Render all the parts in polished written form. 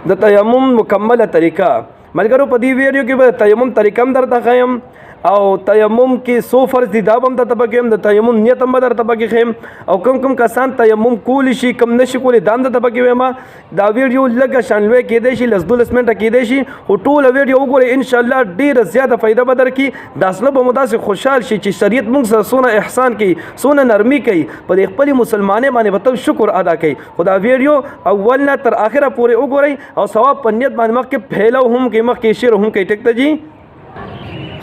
د تیمم مکمله طریقه ملګرو په دې ویډیو کې به تیمم طریقه هم درته ښیم او تیمم کې څو فرض دي دا به هم درته پکې یم د تیمم نیت هم به درته پکې ښیم او کوم کسان تیمم کولی شي کوم نشي کولی دا هم درته پکې وایم دا ویډیو لږه شان لوی کیدای شي 10 منټه کیدای شي خو ټوله ویډیو وګورئ انشاءالله ډېره زیاته فایده به درکړي دا زړه به مو داسې خوشحال شي چې شریعت موږ سره څونه احسان کوي څونه نرمي کوي په دې خپلې مسلمانۍ باندې به تل شکر ادا کوي خو دا ویډیو اول نه تر آخره پورې وګورئ او ثواب په نیت باندې مخکې پهلو هم کوي مخکې شعر هم کوي ټیک ته جی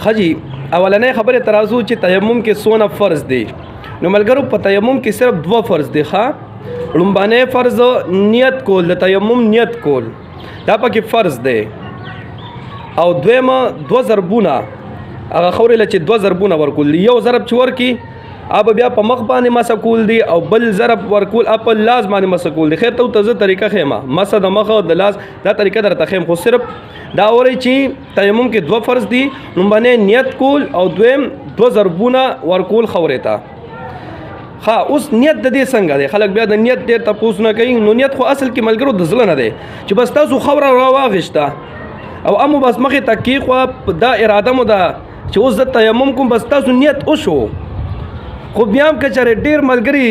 ښه جی اولنۍ خبرې ترازو چې تیمم کې څونه فرض دی نو ملګرو په تیمم کې صرف 2 فرض دی ښه لومبنی فرض نیت کول د تیمم نیت کول دا پکې فرض دی او دویمه 2 ضربونه هغه خورې له چې 2 ضربونه ورکول دی یو ضرب چې ورکي اب بیا په مخ باندې مسه کول دی او بل ضرب ورکول په لاس باندې مسه کول دی خیر ته تزه طریقه خیمه مسه د مخ او د لاس دا طریقه درته خیم خو صرف دا اوري چې تیمم کې 2 فرض دي لومبنی نیت کول او دویم 2 ضربونه ورکول خورې ته ها اوس نیت د دې څنګه دی خلک بیا د نیت ډېر تپوس نه کوي نو نیت خو اصل کې ملګرو د زړه نه دی چې بس تاسو خوره راواغشته او امو بس مخې تکي خو دا اراده مو ده چې اوس د تیمم کوم بس تاسو نیت وشو خو بیا هم که چېرې ډېر ملګري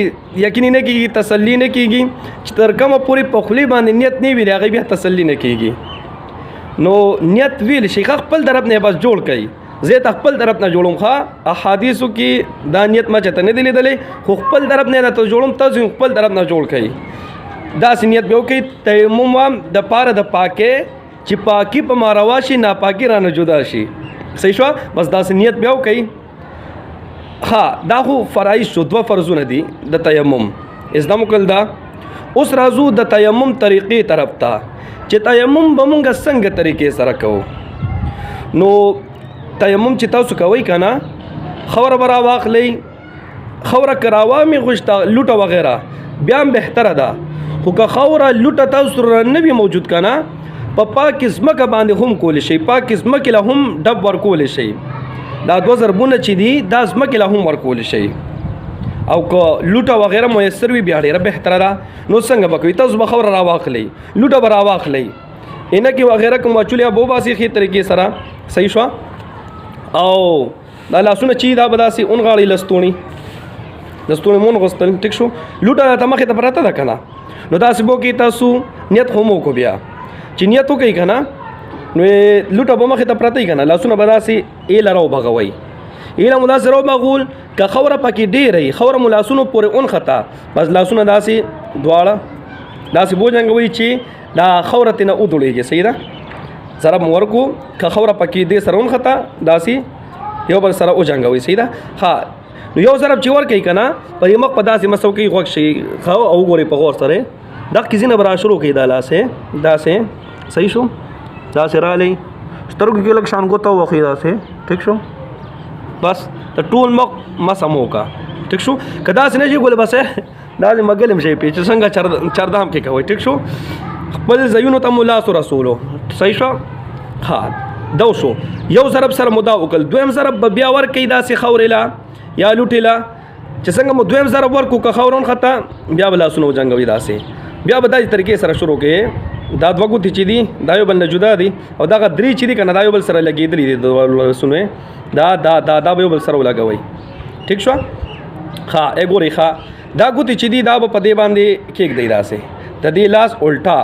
یقیني نه کېږي تسلي نه کېږي چې تر کومه پورې په خولې باندې نیت نه وي د هغې بیا تسلي نه کېږي نو نیت ویل شي خپل طرف نه بس جوړ کړئ زه ته خپل طرف نه جوړم ښه احادیثو کې دا نیت ما چېرته نه دی لیدلی خو خپل طرف نه درته جوړم تاسو خپل طرف نه جوړ کړئ داسې نیت به وکړئ تیمم هم د پاره د پاکۍ چې پاکي په ما روا شي ناپاکي رانه جدا شي صحیح شوه بس داسې نیت بیا وکړئ ها دا خو فرایض شو 2 فرضونه دي د تیمم ازدا مکل دا اوس راځو د تیمم طریقې طرف ته چې تیمم به مونږ څنګه طریقې سره کوو نو تیمم چې تاسو کوئ که نه خوره به راواخلئ خوره که راوامې غوښته لوټه وغیره بیا هم بهتره ده خو که خوره لوټه تاسو سره نه وي موجود که نه په پاکې ځمکه باندې هم کولی شئ پاکې ځمکې له هم ډب ورکولی شئ دا 2 ضربونه چې دي دا ځمکې له هم ورکولی شئ او که لوټه وغیره میسر وي بیا ډېره بهتره ده نو څنګه به کوئ تاسو به خوره راواخلئ لوټه به راواخلئ اینکې وغیره کوم واچولې به وباسئ ښې طریقې سره صحیح شوه او دا لاسونه چې دا به داسې اونغاړئ لستوڼي مو ونغوستل ټیک شو لوټه راته مخې ته پرته ده که نه نو داسې به وکړئ تاسو نیت خو مو وکړو بیا چې نیت وکړئ که نه نو لوټه به مخې ته پرته وي که نه لاسونه به داسې ایله راوبغوئ ایله مو داسې راوبغول که خوره پکې ډېره وي خوره مو لاسونو پورې ونښته بس لاسونه داسې دواړه داسې بوجنګوئ چې دا خوره ترېنه ودوړېږي صحیح ده ضرب مو ورکو که خوره پکې دې سره ونښته داسې یو بل سره وجنګوئ صحیح ده ها نو یو ضرب چې ورکوئ که نه په دې مخ په داسې مسو کې غوږ شي ښه او وګورئ په غور سره دغه ځینه به را شروع کړئ دا لاسې داسې صحیح شو داسې رالی سترګو کې لږ شان ګوته ووخئ داسې ټیک شو بس د ټول مخ مسه مو وکړه ټیک شو که داسې نه شي ګولې بس داسې مګلم شي پې چې څنګه چردام کې کوئ ټیک شو خپل ځایونو ته مو لاس ورسولو صحیح شو ها دو شو یو ضرب سره مو دا وکړل دویم ضرب به بیا ورکوئ داسې خورې له یا لوټې له چې څنګه مو دویم ضرب ورکو که خاوره ونښته بیا به لاسونه وجنګوئ داسې بیا به داسې طریقې سره شروع کړئ دا 2 ګوتې چې دي دا یو بل نه جدا دي او دغه 3 چې دي که نه دا یو بل سره لګېدلي دي د لاسونو دا به یو بل سره ولګوئ ټیک شوه ښه ګورئ ښه دا ګوتې چې دي دا به په دې باندې کېږدئ داسې د دې لاس الټا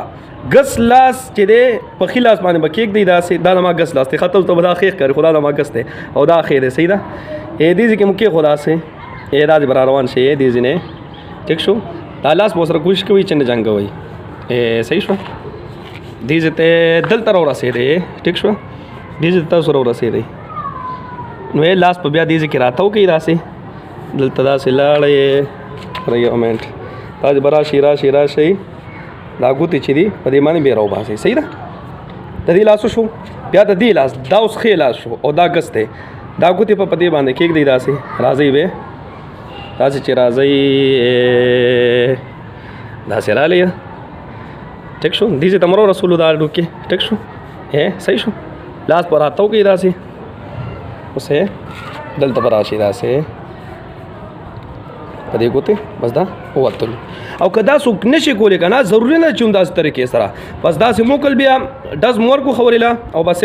ګس لاس چې دی په ښي لاس باندې به کېږدئ داسې دا زما ګس لاس دی ښه تاسو ته به دا ښې ښکاري خو دا زما ګس دی او دا ښې دی صحیح ده دې ځای کې مو کېښو داسې داسې به را روان شي دې ځینې ټیک شو دا لاس به ورسره کوشش کوئ چې نه جنګوئ صحیح شو دې ځای ته دلته راورسېدی ټیک شوه دې ځای ته تاسو راورسېدئ نو لاس په بیا دې ځای کې راته وکړئ داسې دلته داسې لاړئ یو منټ داسې به راشئ دا ګوتې چې دي په دې باندې بیا راوباسئ صحیح ده د دې لاسو شو بیا د دې لاس دا اوس ښې لاس شو او دا ګس دی دا ګوتې په دې باندې کېږدئ داسې راځئ به داسې چې راځئ داسې رالی ټیک شو دې ځای ته مو رسولو دا ډوکې ټیک شو صحیح شو لاس په راته وکړئ داسې اوس دلته به راشئ داسې په دې ګوتې بس دا ووتلو او که دا څوک نشي کولی که نه ضروري نه چې همداسې طریقې سره بس داسې موکل بیا ډز مو ورکړو خبرې له او بس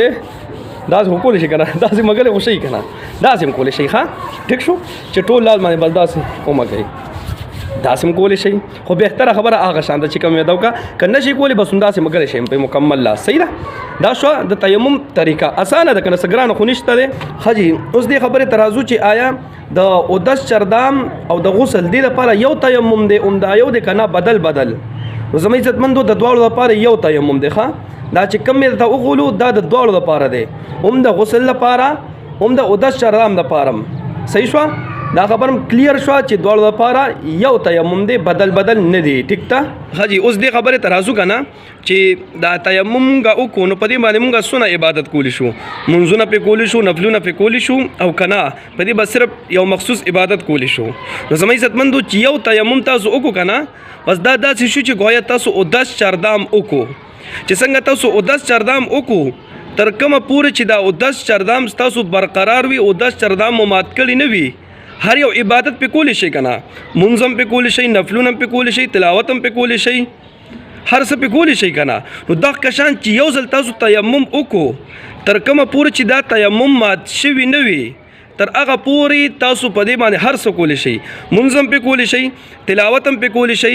داسې خو کولی شي که نه داسې مګلی خو شي که نه داسې هم کولی شي ښه ټیک شو چې ټول لاس باندې بس داسې ومګئ داسې هم کولی شي خو بهتره خبره هغه شان ده چې کوم یې وکړه که نه شي کولی بس همداسې مګلی شي په مکمل لاس صحیح ده دا شوه د تیمم طریقه اسانه ده که نه څه ګرانه خو نشته دی ښه جي اوس دې خبرې ته راځو چې آیا د اودس چردام او د غسل دې لپاره یو تیمم دی دا یو دی که نه بدل نو زما عزتمندو د دواړو لپاره یو تیمم دی ښه دا چې کوم یې درته وغولو دا د دواړو لپاره دی هم د غسل لپاره هم د اودس چردام لپاره صحیح شوه دا خبرم کلیر شو چې دواړو لپاره یو تیمم دی بدل نه دی ټیک ته ښه جي اوس دې خبرې ته راځو که نه چې دا تیمم مونږ وکړو نو په دې باندې مونږ څونه عبادت کولی شو منځونه پرې کولی شو نفلونه پرې کولی شو او که نه په دې به صرف یو مخصوص عبادت کولی شو نو زما عزتمندو چې یو تیمم تاسو وکړو که نه بس دا داسې شو چې ګویا تاسو اودس چردام وکړو چې څنګه تاسو اودس چردام وکړو تر کومه پورې چې دا اودس چردام ستاسو برقرار وي اودس چردام مو مات کړي نه وي هر یو عبادت پې کولی شي که نه منځ هم پې کولی شي نفلونه هم پې کولی شي تلاوت هم پې کولی شي هر څه پې کولی شي که نه نو دغه کشان چې یو ځل تاسو تیمم وکړو تر کومه پورې چې دا تیمم مات شوي نه وي تر هغه پورې تاسو په دې باندې هر څه کولی شي منځ هم پې کولی شي تلاوت هم پې کولی شي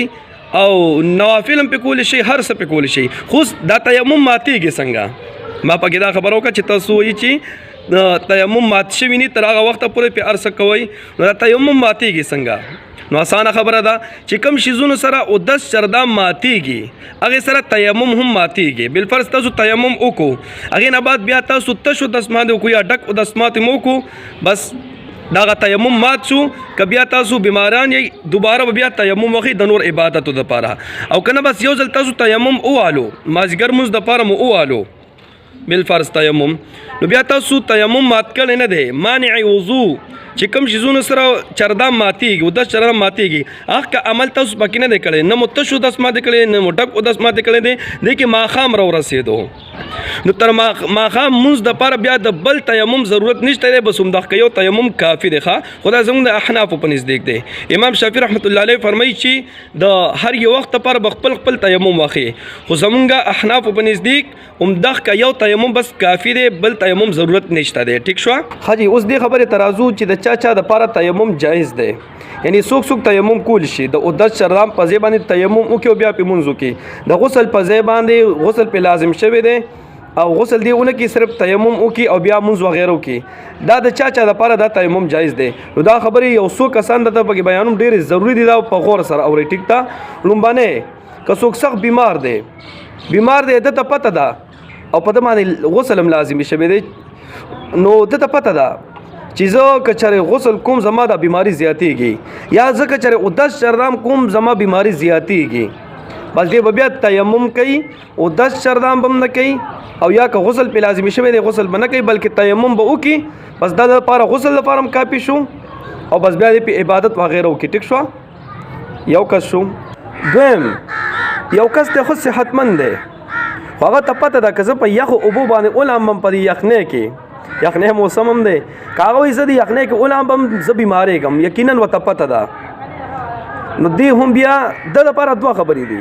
او نوافل هم پې کولی شي هر څه پې کولی شي خو دا تیمم ماتېږي څنګه ما پکې دا خبره وکړه چې تاسو وایي چې تیمم مات شوي نه تر هغه وخته پورې پې هر څه کوئ نو دا تیمم ماتېږي څنګه نو اسانه خبره ده چې کوم شیزونو سره اودس چردام ماتېږي هغې سره تیمم هم ماتېږي بالفرض تاسو تیمم وکړو هغې نه بعد بیا تاسو تش اودس ماتې وکړو یا ډک اودس ماتې مو وکړو بس دغه تیمم مات شو که بیا تاسو بیماران یې دوباره به بیا تیمم وکړئ د نور عبادتو دپاره او که نه بس یو ځل تاسو تیمم ووالو مازدیګر مونځ دپاره مو ووالو بالفرض تیمم نو بیا تاسو تیمم مات کړی نه دی مانع وضو چې کوم شیزونو سره چردام ماتېږي اودس چردام ماتېږي هغه که عمل تاسو پکې نه دی کړی نه مو تش اودس ماتې کړی نه مو ډک اودس ماتې کړی دی دې کې ماښام راورسېدو نو تر ماښام مونځ دپاره بیا د بل تیمم ضرورت نشته دی بس همدغه یو تیمم کافي دی ښه خو دا زموږ د احنافو په نزدیک دی امام شافعي رحمت الله علیه فرمایي چې د هر یو وخت لپاره به خپل تیمم واخلي خو زموږ احنافو په نزدیک همدغه یو تیمم بس کافي دی بل تیمم ضرورت نشته دی ټیک شوه ښه جي اوس دې خبرې ته راځو چې د چا دپاره تیمم جایز دی یعنی څوک تیمم کولی شي د اودس چردام په ځای باندې تیمم وکړي او بیا پې مونځ وکړي د غسل په ځای باندې غسل پې لازم شوی دی او غسل دی ونه کې صرف تیمم وکړي او بیا مونځ وغیره وکړي دا د چا دپاره دا تیمم جایز دی نو دا خبرې یو څو کسان درته پکې بیانوم ډېرې ضروري دي دا په غور سره اورئ ټیک ته لومبنی که څوک سخت بیمار دی ده ته پته ده او په ده باندې غسل هم لازمي شوی دی نو ده ته پته ده چې زه که چېرې غسل کوم زما دا بیماری زیاتېږي یا زه که چېرې اودس چردام کوم زما بیماری زیاتېږي بس دې به بیا تیمم کوي اودس چردام به هم نه کوي او یا که غسل پې لازمي شوی دی غسل به نه کوي بلکې تیمم به وکړي بس دا دپاره غسل لپاره هم کافي شو او بس بیا دې پې عبادت وغیره وکړي ټیک شوه یو کس شو دویم یو کس دی خو صحتمند دی خو هغه ته پته ده که زه په یخو اوبو باندې ولامبم په دې یخنۍ کې یخنۍ موسم هم دی که هغه وایي زه د یخنۍ کې ولامبم زه بیمارېږم یقینا ورته پته ده نو دې هم بیا د دپاره دوه خبرې دي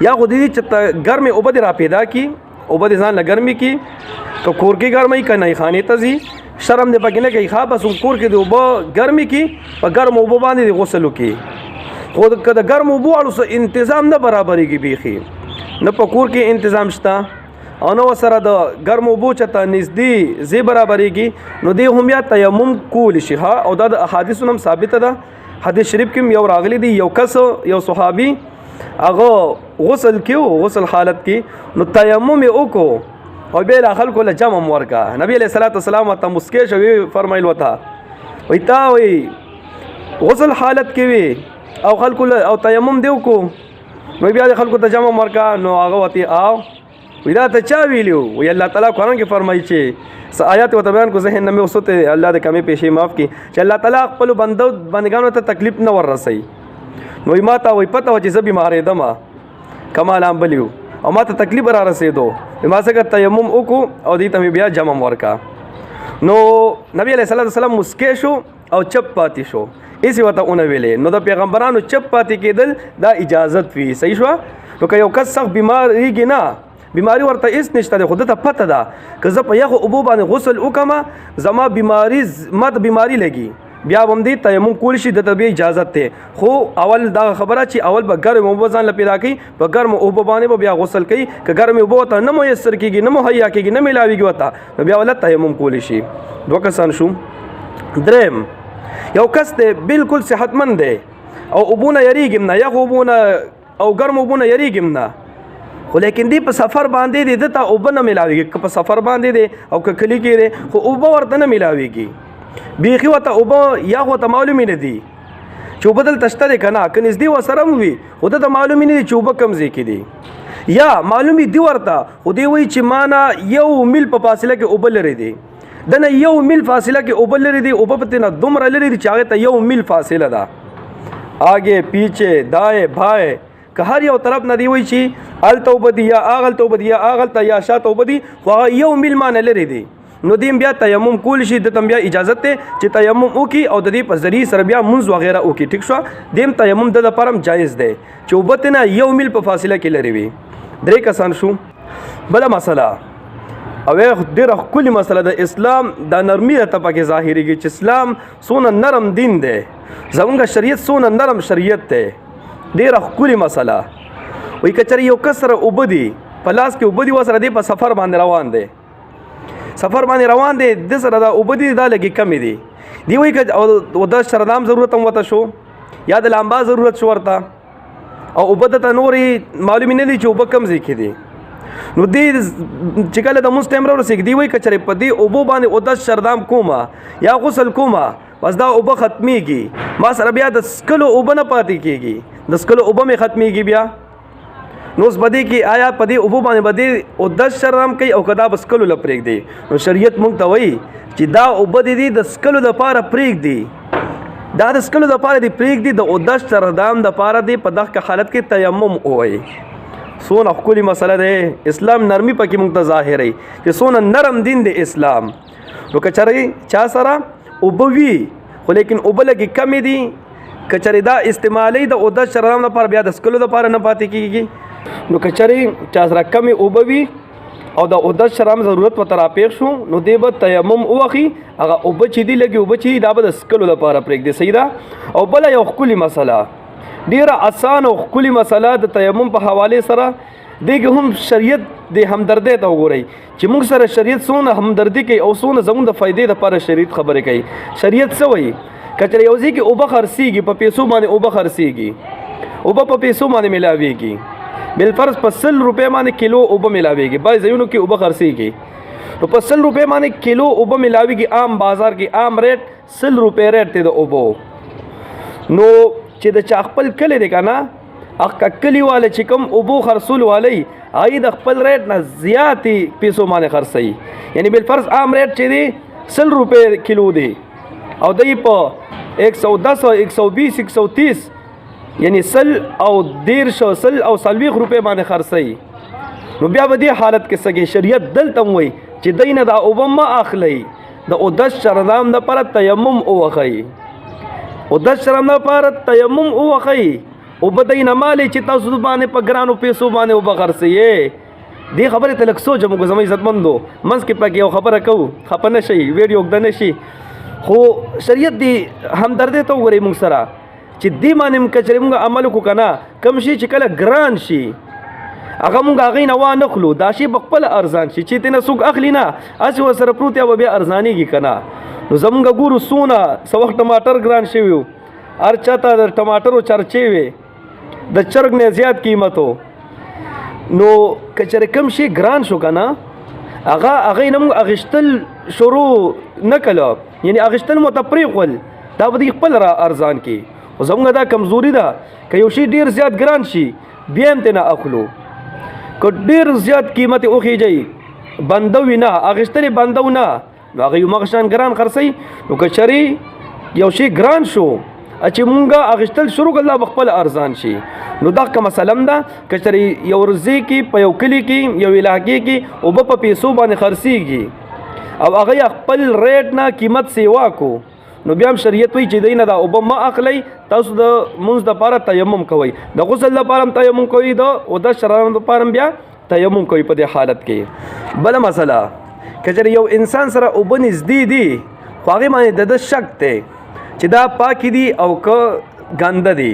یا خو دې چې ګرمې اوبه دې را پیدا کړي اوبه دې ځان له ګرمې کړي که کور کې ګرموي که نهی خانې ته ځي شرم دې پکې نه کوي ښه بس کور کې د اوبه ګرمې کړي په ګرمو اوبو باندې دې غسل وکړي خو که د ګرمو اوبو واړو انتظام نه برابرېږي بیخي نه په کور کې انتظام شته او نو سره د ګرمو اوبو چته نږدې ځای برابرېږي نو دې هم یا تیمم کولی شي ها او دا د احادیثو هم ثابته ده حدیث شریف کې یو راغلی دی یو کس یو صحابي هغه غسل کیو غسل حالت کې نو تیمم یې وکړو او بیا له خلکو له جمع ورکا نبی علیہ الصلوۃ والسلام ته مسکې شوی فرمایل وته وای تا وای غسل حالت کې وی او خلکو او تیمم دیو کو نو بیا د خلکو ته جمع ورکا نو هغه وتی او وی دا ته چا ویلو وی الله تعالی قرآن کې فرمایي چې آیات و بیان کو ذهن میں وسوته الله د کمی پیشي معاف کی چې الله تعالی خپل بندگانو ته تکلیف نه ور رسي نو ما ته وی پته و چې زبي مارې دما کمال ام بلیو او ما ته تکلیف را رسیدو ما څنګه تیمم وکړو او دې ته بیا جمع ورکا نو نبی علیہ الصلوۃ والسلام مسکې شو او چپ پاتې شو ایسې ورته ونه ویلې. نو د پیغمبرانو چپ پاتې کېدل دا اجازت وي. صحیح شوه. نو که یو کس سخت بیماریږي نه بیماری ورته هېڅ نشته دی خو ده ته پته ده که زه په یخو اوبو باندې غسل وکړم زما ما ته بیماري لګي بیا به هم دې تیمم کول شي دته بیا اجازت دی. خو اول دغه خبره چې اول به ګرم اوبه ځان له پیدا کوي په ګرمو اوبو باندې به بیا غسل کوي. که ګرمې اوبه ورته نه میسر کېږي نه مهیا کېږي نه میلاویږي ورته نو بیا ولې تیمم کولی شي. 2 کسان شو. دریم یو کس دی بالکل صحتمند دی او اوبونه یریږي نه یخ اوبونه او ګرم اوبونه یریږي نه خو لیکن دی په سفر باندې دی دته اوبه نه میلاویږي. که په سفر باندې دی او که کلي کې دی خو اوبه ورته نه میلاویږي بیخي ورته اوبه یا ورته معلومې نه دي چې اوبه دلته شته دی که نه که نږدې ورسره هم وي خو دته معلومې نه دي چې اوبه کوم ځای کې دي یا معلومې دي ورته خو دی وایي چې ما نه 1 میل په فاصله کې اوبه لرې دي د نه 1 میل فاصله کې اوبه لرې دي اوبه په تېنه دومره لرې دي چې هغې ته 1 میل فاصله ده آگے پیچھے دائیں بائیں که هر یو طرف نه دی وایي چې هلته اوبه دي یا هغلته اوبه دي یا هغلته یا شاته اوبه دي خو هغه 1 میل مانه لرې دي نو دیم بیا تیمم کول شي دته بیا اجازت دی چې تیمم وکړي او د دې په ذریعې سره بیا مونځ وغیره وکړي. ټیک شو. دیم تیمم د لپاره هم جایز دی چې اوبه تېنه 1 میل په فاصله کې لرې وي. 3 کسان شو. بله مسله او ډېره ښکلې مسله د اسلام دا نرمي راته پکې ظاهرېږي چې اسلام څونه نرم دین دی زمونږ شریعت څونه نرم شریعت دی. ډېره ښکلې مسله وایي که چېرې یو کس سره اوبه دي په لاس کې اوبه دي ورسره دی په سفر باندې روان دی د سره دا اوبه دي دا لږې کمې دي دی وایي که د شردام ضرورت هم ورته شو یا د لامبا ضرورت شو ورته او اوبه دته نورې معلومې نه دي چې اوبه کوم ځای کې دي نو دی چې کله د مونځ ټایم راورسېږي دی وایي که چېرې په دې اوبو باندې اودس شردام کومه یا غسل کومه بس دا اوبه ختمیږي ما سره بیا د څکلو اوبه نه پاتې کېږي د څکلو اوبه مې ختمیږي بیا نو اوس بدې کې آیا په دې اوبو باندې بدې اودس شردام کوي او که دا به څکلو له پرېږدي نو شریعت موږ ته وایي چې دا اوبه دي د څکلو دپاره پرېږدي دا د څکلو دپاره دې پرېږدي د اودس شردام دپاره دی په دغه حالت کې تیمم ووایي. څونه ښکلې مسله دی اسلام نرمي پکې موږ ته ظاهروي چې څونه نرم دین دی اسلام. نو که چېرې چا سره اوبه وي خو لیکن اوبه لږې کمې دي که چېرې دا استعمالوي د اودس شردام لپاره بیا د څکلو دپاره نه پاتې کېږي نو که چېرې چا سره کمې اوبه وي او د اودس شردام ضرورت ورته راپېښ شو نو دی به تیمم ووخي هغه اوبه چې دي لږې اوبه چې دي دا به د څکلو لپاره پرېږدي. صحیح ده. او بله یو ښکلې مسله ډیره اسانه او ښکلې مسله د تیمم په حوالې سره دې کې هم شریعت د همدردۍ ته وګورئ چې موږ سره شریعت څونه همدردي کوي او څونه زموږ د فایدې دپاره شریعت خبرې کوي. شریعت څه وایي که چېرې یو ځای کې اوبه خرڅېږي په پیسو باندې اوبه خرڅېږي اوبه په پیسو باندې میلاویږي بالفرض په 100 روپۍ باندې کیلو اوبه میلاویږي بعض ځایونو کې اوبه خرڅېږي نو په 100 روپۍ باندې کیلو اوبه میلاویږي عام بازار کې عام ریټ 100 روپۍ ریټ دی د اوبو. نو چې د چا خپل کلی دی که نه هغه کلي والا چې کوم اوبو خرڅول والی هغوی د خپل ریټ نه زیاتې پیسو باندې خرڅوي یعنی بالفرض عام ریټ چې دی 100 روپۍ کیلو دی او دی په 110 120 130 یعنی 100 او 150 100 او 40 روپۍ باندې خرڅوي نو بیا به دې حالت کې سګي شریعت دلته هم وایي چې دی نه دا اوبه مه اخلئ د اودس شردام دپاره تیمم ووخئ اودس شردام دپاره تیمم ووخئ اوبه دی نه مالئ چې تاسو باندې په ګرانو پیسو باندې اوبه خرڅوئ. دې خبرې ته لږ سوچ موږ زما عزتمندو منځ کې پکې یو خبره کوو خفه نه شئ ویډیو اوږده نه شي خو شریعت دې همدردۍ ته وګورئ موږ سره چې دې باندې که چېرې موږ عمل وکړو که نه کوم شي چې کله ګران شي هغه موږ هغې نه وانخلو دا شی به خپله ارزان شي چې تېنه څوک اخلي نه هسې ورسره پروت یا به بیا ارزانېږي که نه نو زمونږ ګورو څونه څه وخت ټماټر ګران شوي وو هر چا ته د ټماټرو چرچې وې د چرګ نه زیات قیمت و نو که چېرې کوم شی ګران شو که نه هغې نه موږ اخیستل شروع نه کړه یعنی اخیستل مو ته پرېښول دا به دوی خپل را ارزان کړي خو زموږ دا کمزوري ده که یو شی ډېر زیات ګران شي بیا هم ترې نه اخلو که ډېر زیات قیمت یې وخیږئ بنده وي نه اخیستل یې بنده و نه نو هغه همغه شان ګران خرڅوي نو که چېرې یو شی ګران شو چې مونږه اخیستل شروع کړل دا به خپل ارزان شي نو دغه مسله هم ده که چېرې یو ځای کې په یو کلي کې یو علاقې کې اوبه په پیسو باندې خرڅېږي او هغه خپل ریټ نه قیمت سیوا کو نو بیا هم شریعت وایي چې دی نه دا اوبه مه اخلئ تاسو د مونځ دپاره تیمم کوئ د غسل دپاره هم تیمم کوئ د اودس شرابو دپاره هم بیا تیمم کوئ په دې حالت کې. بله مسله که چېرې یو انسان سره اوبه نږدې دي خو هغې باندې د ده شک دی چې دا پاکې دي او که ګنده دي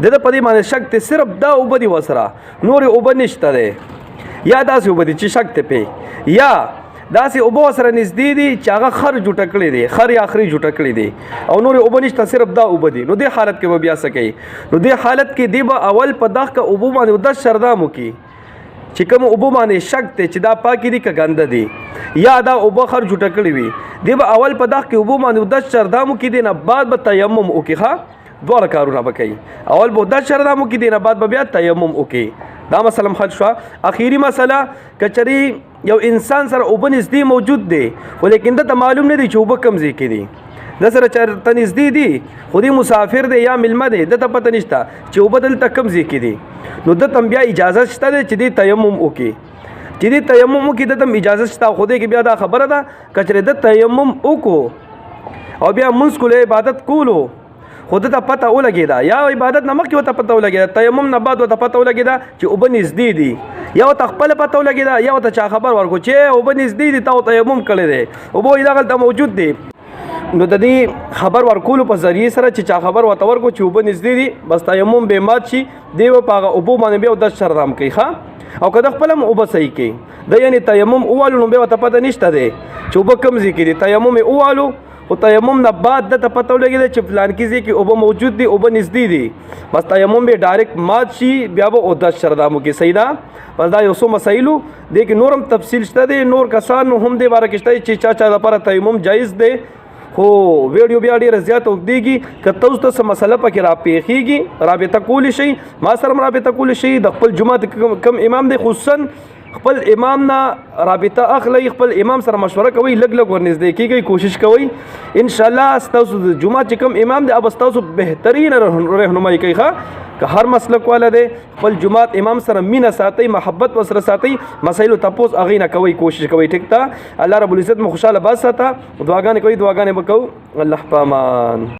د ده په دې باندې شک دی صرف دا اوبه دي ورسره نورې اوبه نشته دی یا داسې اوبه دي چې شک دی پې یا داسې اوبه ورسره نږدې دي چې هغه خر جوټه کړی دی خر یا خري جوټه کړی دی او نورې اوبه نشته صرف دا اوبه دي نو دې حالت کې به بیا څه کوي نو دې حالت کې دی به اول په دغه اوبو باندې اودس شردام وکړي چې کوم اوبو باندې شک دی چې دا پاکې دي که ګنده دي یا دا اوبه خر جوټه کړي وي دی به اول په دغه کې اوبو باندې اودس شردام وکړي دی نه بعد به تیمم وکړي ښه دواړه کارونه به کوي اول به اودس شردام وکړي دی نه بعد به بیا تیمم وکړي دا مسله حل شوه. اخیری مسله که چېرې یو انسان سره اوبه نږدې موجود دی خو لیکن دته معلوم نه دی چې اوبه کوم ځای کې دي د سره چېرته نږدې دي خو دی مسافر دی یا میلمه دی دته پته نشته چې اوبه دلته کوم ځای کې دي نو دته هم بیا اجازه شته دی چې دی تیمم وکړي چې دی تیمم وکړي دته هم اجازه شته خو دی کې بیا دا خبره ده که چېرې د تیمم وکړو او بیا مونځ کولو عبادت کولو خو دته پته ولګېده یا عبادت نه مخکې ورته پته ولګېده تیمم نه بعد ورته پته ولګېده چې اوبه نږدې دي یا ورته خپله پته ولګېده یا ورته چا خبر ورکړو چې اوبه نږدې دي تا تیمم کړی دی اوبه یې دغلته موجود دي نو د دې خبر ورکولو په ذریعې سره چې چا خبر ورته ورکړو چې اوبه نږدې دي بس تیمم بې مات شي دی به په هغه اوبو باندې بیا اودس شردام کوي ښه او که د خپله هم اوبه صحیح کوي د یعنې تیمم ووالو نو بیا ورته پته نشته دی چې اوبه کوم ځای کې دي تیمم یې ووالو خو تیمم نه بعد دته پته ولګېده چې فلانکي ځای کې اوبه موجود دي اوبه نږدې دي بس تیمم به ډایرکټ مات شي بیا به اودس شردام وکړي صحیح ده بس دا یو څو مسایلو دې کې نور هم تفصیل شته دی نور کسان هم دې باره کې شته چې چا لپاره تیمم جایز دی خو ویډیو بیا ډېره زیاته اوږدېږي که تاسو ته څه مسله پکې راپېښېږي رابطه کولی شئ ما سره هم رابطه کولی شئ د خپل جومات کم امام دی خصوصا خپل امام نه رابطه اخلئ خپل امام سره مشوره کوئ لږ لږ ورنږدې کېږئ کوشش کوئ انشاءالله ستاسو د جومات چې کوم امام دی به ستاسو بهترین رهنمایي کوي ښه که هر مسلک والا دی خپل جومات امام سره مینه ساتئ محبت ورسره ساتئ مسایلو تپوس هغې نه کوئ کوشش کوئ ټیک ته الله رب العزت مو خوشحاله باز ساته دعاګانې کوئ دعاګانې به کوو الله په امان.